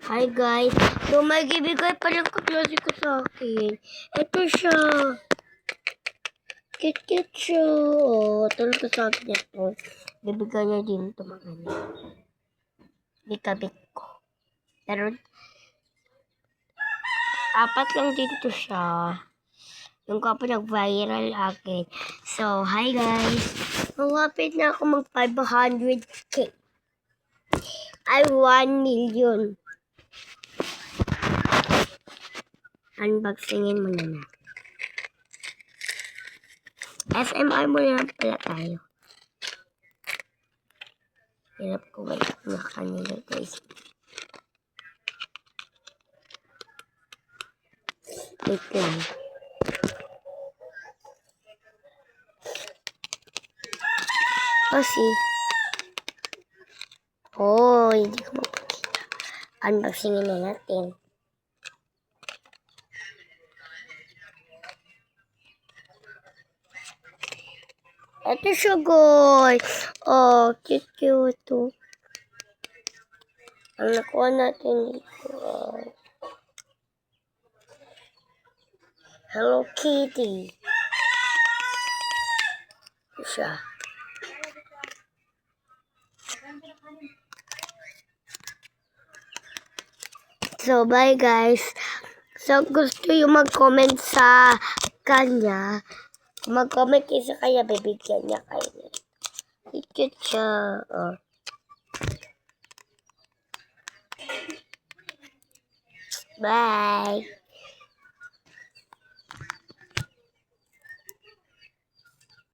Hi guys. So may ibigay pa lang kaklase ko sa akin. Ito siya. Kit siya. Oh, talaga sa akin ito. Bibigay niya din ito mga ano. Bikabit ko. Pero, apat lang dito siya. Yung ko pa nag-viral akin. So, hi guys. Malapit na ako mag 500k. Ay, 1 million. Unboxingin muna na. SMR muna pala tayo. Hirap ko ba na kanila guys. Wait lang. Kasi, hindi ko makikita. Unboxingin na natin. Ito siya guys. Oh, cute to. Ang nakuha natin dito. Hello Kitty. Ito siya. So, bye guys. So, gusto yung mag-comment sa kanya. Mag-comment kayo sa kanya, bibigyan niya kayo. Cute siya. Oh. Bye.